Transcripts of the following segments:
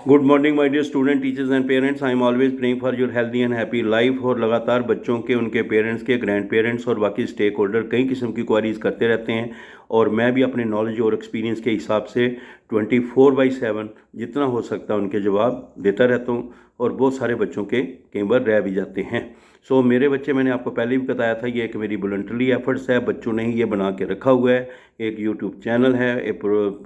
Good morning my dear student teachers and parents. I am always praying for your healthy and happy life. और लगातार बच्चों के, उनके parents के, grand parents और बाकी स्टेक होल्डर कई किस्म की क्वारीज करते रहते हैं और मैं भी अपने नॉलेज और एक्सपीरियंस के हिसाब से 24/7 जितना हो सकता है उनके जवाब देता रहता हूँ। और बहुत सारे बच्चों के कई बार रह भी जाते हैं। सो मेरे बच्चे, मैंने आपको पहले भी बताया था, ये एक मेरी वॉलंटरी एफर्ट्स है। बच्चों ने ही ये बना के रखा हुआ है। एक यूट्यूब चैनल है, एक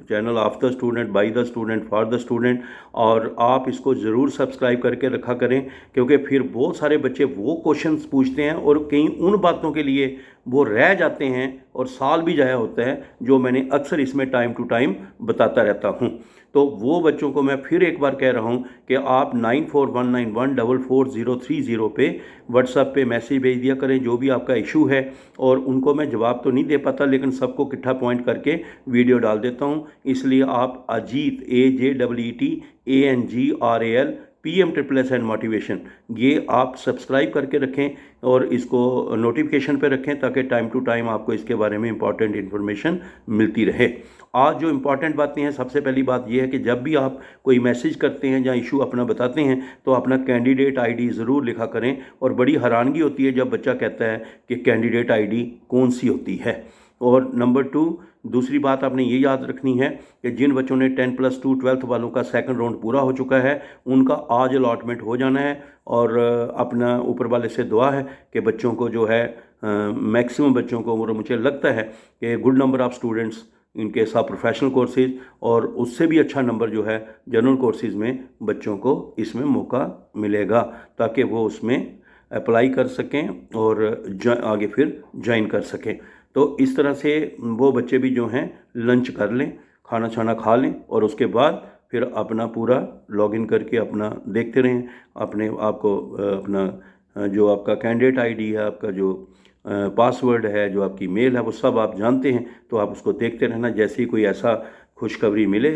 channel of the student, by the student, for the student. और आप इसको ज़रूर सब्सक्राइब करके रखा करें, क्योंकि फिर बहुत सारे बच्चे वो क्वेश्चंस पूछते हैं और कई उन बातों के लिए वो रह जाते हैं और साल भी जाया होता है, जो मैंने अक्सर इसमें टाइम टू टाइम बताता रहता हूँ। तो वो बच्चों को मैं फिर एक बार कह रहा हूँ कि आप 9419144030 पे व्हाट्सएप पे मैसेज भेज दिया करें, जो भी आपका इशू है। और उनको मैं जवाब तो नहीं दे पाता, लेकिन सबको इकट्ठा पॉइंट करके वीडियो डाल देता हूँ। इसलिए आप Ajit AJEETANGRAL PM and motivation, ये आप सब्सक्राइब करके रखें और इसको नोटिफिकेशन पे रखें, ताकि टाइम टू टाइम आपको इसके बारे में इंपॉर्टेंट इन्फॉर्मेशन मिलती रहे। आज जो इंपॉर्टेंट बातें हैं, सबसे पहली बात यह है कि जब भी आप कोई मैसेज करते हैं या इशू अपना बताते हैं, तो अपना कैंडिडेट आईडी ज़रूर लिखा करें। और बड़ी हैरानगी होती है जब बच्चा कहता है कि कैंडिडेट आईडी कौन सी होती है। और नंबर 2, दूसरी बात आपने ये याद रखनी है कि जिन बच्चों ने 10+2 12th वालों का सेकंड राउंड पूरा हो चुका है, उनका आज अलॉटमेंट हो जाना है। और अपना ऊपर वाले से दुआ है कि बच्चों को जो है, मैक्सिमम बच्चों को, और मुझे लगता है कि गुड नंबर ऑफ़ स्टूडेंट्स इनके साथ प्रोफेशनल कोर्सेज, और उससे भी अच्छा नंबर जो है जनरल कोर्सेज में बच्चों को इसमें मौका मिलेगा, ताकि वो उसमें अप्लाई कर सकें और आगे फिर ज्वाइन कर सकें। तो इस तरह से वो बच्चे भी जो हैं लंच कर लें, खाना छाना खा लें, और उसके बाद फिर अपना पूरा लॉगिन करके अपना देखते रहें अपने आप को। अपना जो आपका कैंडिडेट आईडी है, आपका जो पासवर्ड है, जो आपकी मेल है, वो सब आप जानते हैं, तो आप उसको देखते रहना। जैसे ही कोई ऐसा खुशखबरी मिले,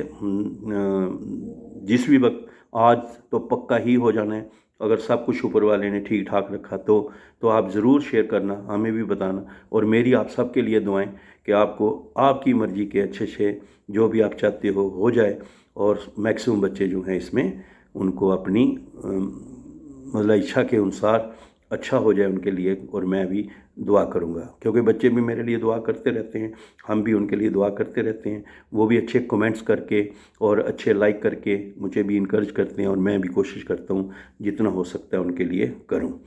जिस भी वक्त, आज तो पक्का ही हो जाना है, अगर सब कुछ ऊपर वाले ने ठीक ठाक रखा तो आप ज़रूर शेयर करना, हमें भी बताना। और मेरी आप सब के लिए दुआएं कि आपको आपकी मर्ज़ी के अच्छे से जो भी आप चाहते हो जाए, और मैक्सिमम बच्चे जो हैं इसमें उनको अपनी मतलब इच्छा के अनुसार अच्छा हो जाए उनके लिए। और मैं भी दुआ करूँगा, क्योंकि बच्चे भी मेरे लिए दुआ करते रहते हैं, हम भी उनके लिए दुआ करते रहते हैं। वो भी अच्छे कमेंट्स करके और अच्छे लाइक करके मुझे भी इनकरेज करते हैं, और मैं भी कोशिश करता हूँ जितना हो सकता है उनके लिए करूँ।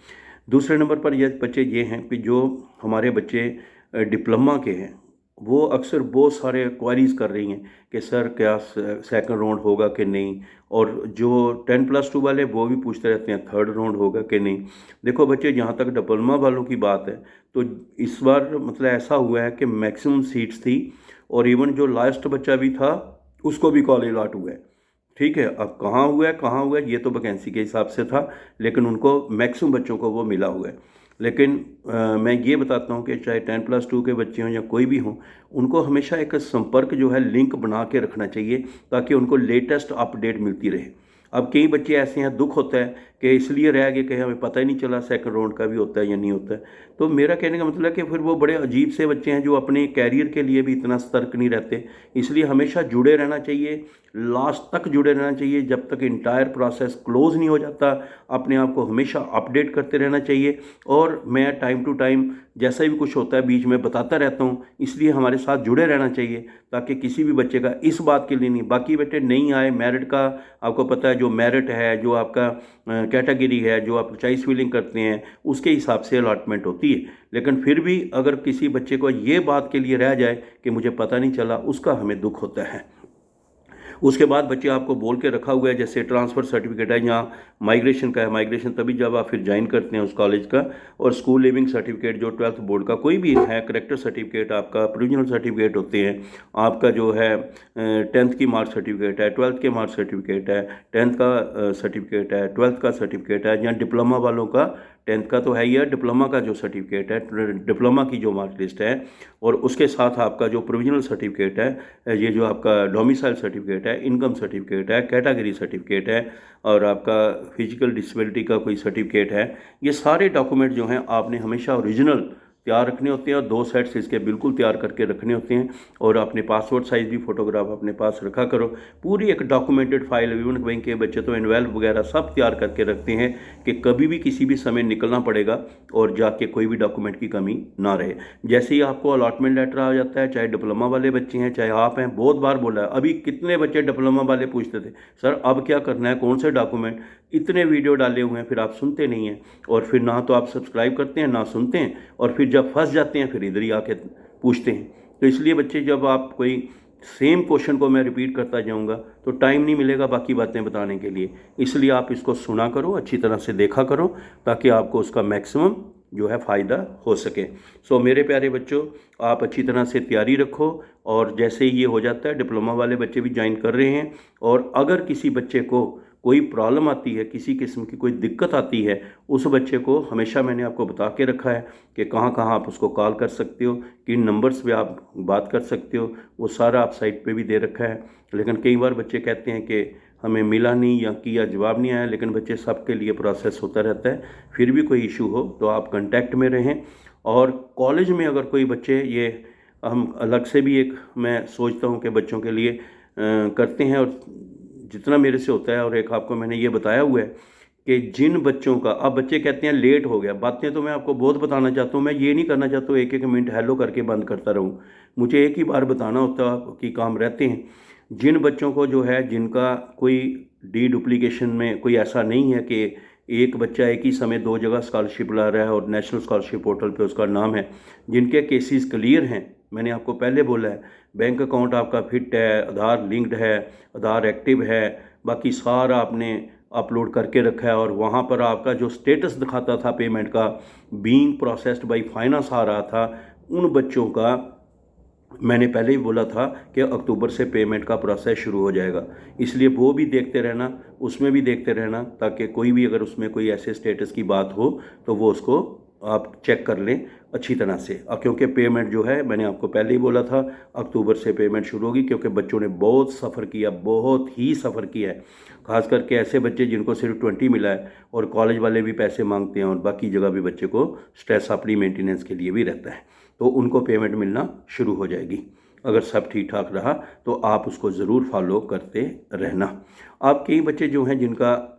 दूसरे नंबर पर ये बच्चे ये हैं कि जो हमारे बच्चे डिप्लोमा के हैं, वो अक्सर बहुत सारे क्वारीज़ कर रही हैं कि सर क्या सेकंड राउंड होगा कि नहीं। और जो 10+2 वाले, वो भी पूछते रहते हैं थर्ड राउंड होगा कि नहीं। देखो बच्चे, जहाँ तक डिप्लोमा वालों की बात है, तो इस बार मतलब ऐसा हुआ है कि मैक्सिमम सीट्स थी, और इवन जो लास्ट बच्चा भी था उसको भी कॉलेज अलॉट हुआ है। ठीक है, अब कहाँ हुआ है ये तो वैकेंसी के हिसाब से था, लेकिन उनको मैक्सिमम बच्चों को वो मिला हुआ है। लेकिन मैं ये बताता हूँ कि चाहे 10+2 के बच्चे हों या कोई भी हों, उनको हमेशा एक संपर्क जो है लिंक बना के रखना चाहिए, ताकि उनको लेटेस्ट अपडेट मिलती रहे। अब कई बच्चे ऐसे हैं, दुख होता है कि इसलिए रह गए कि हमें पता ही नहीं चला सेकंड राउंड का भी होता है या नहीं होता है। तो मेरा कहने का मतलब है कि फिर वो बड़े अजीब से बच्चे हैं जो अपने कैरियर के लिए भी इतना सतर्क नहीं रहते। इसलिए हमेशा जुड़े रहना चाहिए, लास्ट तक जुड़े रहना चाहिए, जब तक इंटायर प्रोसेस क्लोज नहीं हो जाता। अपने आप को हमेशा अपडेट करते रहना चाहिए, और मैं टाइम टू टाइम जैसा भी कुछ होता है बीच में बताता रहता हूँ। इसलिए हमारे साथ जुड़े रहना चाहिए, ताकि किसी भी बच्चे का इस बात के लिए नहीं, बाकी बेटे नहीं आए मेरिट का, आपको पता है जो मेरिट है, जो आपका कैटेगरी है, जो आप चॉइस फिलिंग करते हैं, उसके हिसाब से अलॉटमेंट होती है। लेकिन फिर भी अगर किसी बच्चे को ये बात के लिए रह जाए कि मुझे पता नहीं चला, उसका हमें दुख होता है। उसके बाद बच्चे आपको बोल के रखा हुआ है, जैसे ट्रांसफ़र सर्टिफिकेट है या माइग्रेशन का है। माइग्रेशन तभी जब आप फिर ज्वाइन करते हैं उस कॉलेज का। और स्कूल लिविंग सर्टिफिकेट जो 12th बोर्ड का कोई भी है, करेक्टर सर्टिफिकेट, आपका प्रोविजनल सर्टिफिकेट होते हैं, आपका जो है 10th की मार्क सर्टिफिकेट है, 12th के मार्क सर्टिफिकेट है, 10th का सर्टिफिकेट है, 12th का सर्टिफिकेट है, या डिप्लोमा वालों का 10th का तो है ही है, डिप्लोमा का जो सर्टिफिकेट है, डिप्लोमा की जो मार्क लिस्ट है, और उसके साथ आपका जो प्रोविजनल सर्टिफिकेट है, ये जो आपका डोमिसाइल सर्टिफिकेट है, इनकम सर्टिफिकेट है, कैटेगरी सर्टिफिकेट है, और आपका फिजिकल डिसेबिलिटी का कोई सर्टिफिकेट है। ये सारे डॉक्यूमेंट जो हैं आपने हमेशा ओरिजिनल तैयार रखने होते हैं और 2 सेट्स इसके बिल्कुल तैयार करके रखने होते हैं। और अपने पासपोर्ट साइज़ भी फ़ोटोग्राफ अपने पास रखा करो। पूरी एक डॉक्यूमेंटेड फाइल, इवन बैंक के बच्चे तो एनवेल्प वगैरह सब तैयार करके रखते हैं कि कभी भी किसी भी समय निकलना पड़ेगा और जाके कोई भी डॉक्यूमेंट की कमी ना रहे। जैसे ही आपको अलॉटमेंट लेटर आ जाता है, चाहे डिप्लोमा वाले बच्चे हैं चाहे आप हैं, बहुत बार बोला है, अभी कितने बच्चे डिप्लोमा वाले पूछते थे सर अब क्या करना है, कौन से डॉक्यूमेंट, इतने वीडियो डाले हुए हैं, फिर आप सुनते नहीं हैं और फिर ना तो आप सब्सक्राइब करते हैं ना सुनते हैं, और फिर जब फंस जाते हैं फिर इधर ही आके पूछते हैं। तो इसलिए बच्चे, जब आप कोई सेम क्वेश्चन को मैं रिपीट करता जाऊंगा तो टाइम नहीं मिलेगा बाकी बातें बताने के लिए। इसलिए आप इसको सुना करो, अच्छी तरह से देखा करो, ताकि आपको उसका मैक्सिमम जो है फ़ायदा हो सके। सो मेरे प्यारे बच्चों, आप अच्छी तरह से तैयारी रखो, और जैसे ही ये हो जाता है, डिप्लोमा वाले बच्चे भी ज्वाइन कर रहे हैं, और अगर किसी बच्चे को कोई प्रॉब्लम आती है, किसी किस्म की कोई दिक्कत आती है, उस बच्चे को हमेशा मैंने आपको बता के रखा है कि कहाँ कहाँ आप उसको कॉल कर सकते हो, किन नंबर्स पे आप बात कर सकते हो, वो सारा आप साइट पे भी दे रखा है। लेकिन कई बार बच्चे कहते हैं कि हमें मिला नहीं या किया जवाब नहीं आया, लेकिन बच्चे सबके लिए प्रोसेस होता रहता है। फिर भी कोई इशू हो तो आप कांटेक्ट में रहें। और कॉलेज में अगर कोई बच्चे, ये हम अलग से भी एक मैं सोचता हूँ कि बच्चों के लिए करते हैं, और जितना मेरे से होता है, और एक आपको मैंने ये बताया हुआ है कि जिन बच्चों का, अब बच्चे कहते हैं लेट हो गया, बातें तो मैं आपको बहुत बताना चाहता हूँ, मैं ये नहीं करना चाहता हूँ एक एक मिनट हेलो करके बंद करता रहूँ, मुझे एक ही बार बताना होता कि काम रहते हैं। जिन बच्चों को जो है, जिनका कोई डी डुप्लीकेशन में कोई ऐसा नहीं है कि एक बच्चा एक ही समय 2 जगह स्कॉलरशिप ला रहा है और नेशनल स्कॉलरशिप पोर्टल पे उसका नाम है, जिनके केसेस क्लियर हैं, मैंने आपको पहले बोला है, बैंक अकाउंट आपका फिट है, आधार लिंक्ड है, आधार एक्टिव है, बाकी सारा आपने अपलोड करके रखा है, और वहाँ पर आपका जो स्टेटस दिखाता था पेमेंट का, बीइंग प्रोसेस्ड बाय फाइनेंस आ रहा था, उन बच्चों का मैंने पहले ही बोला था कि अक्टूबर से पेमेंट का प्रोसेस शुरू हो जाएगा। इसलिए वो भी देखते रहना, उसमें भी देखते रहना, ताकि कोई भी अगर उसमें कोई ऐसे स्टेटस की बात हो तो वो उसको आप चेक कर लें अच्छी तरह से। क्योंकि पेमेंट जो है, मैंने आपको पहले ही बोला था, अक्टूबर से पेमेंट शुरू होगी, क्योंकि बच्चों ने बहुत सफ़र किया, बहुत ही सफ़र किया है। ख़ास करके ऐसे बच्चे जिनको सिर्फ 20 मिला है, और कॉलेज वाले भी पैसे मांगते हैं, और बाकी जगह भी बच्चे को स्ट्रेस अपनी मेंटेनेंस के लिए भी रहता है, तो उनको पेमेंट मिलना शुरू हो जाएगी। अगर सब ठीक ठाक रहा तो आप उसको ज़रूर फॉलो करते रहना। आप कई बच्चे जो हैं जिनका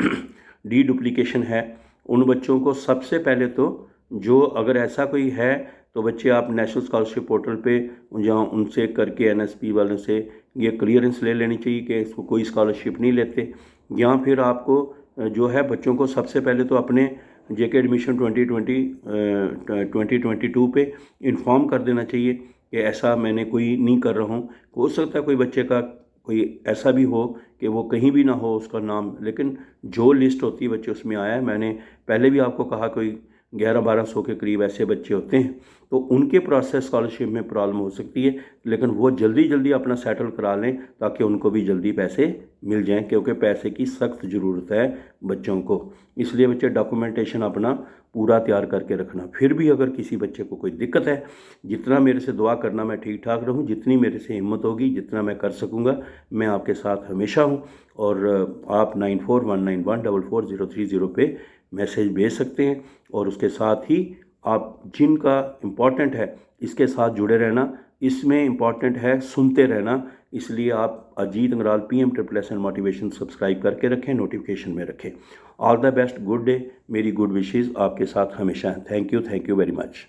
डी डुप्लीकेशन है, उन बच्चों को सबसे पहले तो, जो अगर ऐसा कोई है, तो बच्चे आप नेशनल स्कॉलरशिप पोर्टल पे जहाँ उनसे करके एनएसपी वालों से ये क्लियरेंस ले लेनी चाहिए कि इसको कोई स्कॉलरशिप नहीं लेते। या फिर आपको जो है बच्चों को सबसे पहले तो अपने जेके एडमिशन 2022 पे इन्फॉर्म कर देना चाहिए कि ऐसा मैंने कोई नहीं कर रहा हूँ। हो सकता है कोई बच्चे का कोई ऐसा भी हो कि वो कहीं भी ना हो उसका नाम, लेकिन जो लिस्ट होती है बच्चे उसमें आया है। मैंने पहले भी आपको कहा कोई 1100-1200 के करीब ऐसे बच्चे होते हैं, तो उनके प्रोसेस स्कॉलरशिप में प्रॉब्लम हो सकती है, लेकिन वो जल्दी जल्दी अपना सेटल करा लें ताकि उनको भी जल्दी पैसे मिल जाएं, क्योंकि पैसे की सख्त ज़रूरत है बच्चों को। इसलिए बच्चे डॉक्यूमेंटेशन अपना पूरा तैयार करके रखना। फिर भी अगर किसी बच्चे को कोई दिक्कत है, जितना मेरे से दुआ करना मैं ठीक ठाक रहूं, जितनी मेरे से हिम्मत होगी, जितना मैं कर सकूंगा, मैं आपके साथ हमेशा हूं। और आप 9419144030 पे मैसेज भेज सकते हैं, और उसके साथ ही आप जिनका इम्पॉर्टेंट है इसके साथ जुड़े रहना। इसमें इम्पॉर्टेंट है सुनते रहना, इसलिए आप Ajit Angral PM++ motivation subscribe करके रखें, नोटिफिकेशन में रखें। All the best, good day, मेरी गुड विशेज़ आपके साथ हमेशा हैं। Thank you very much.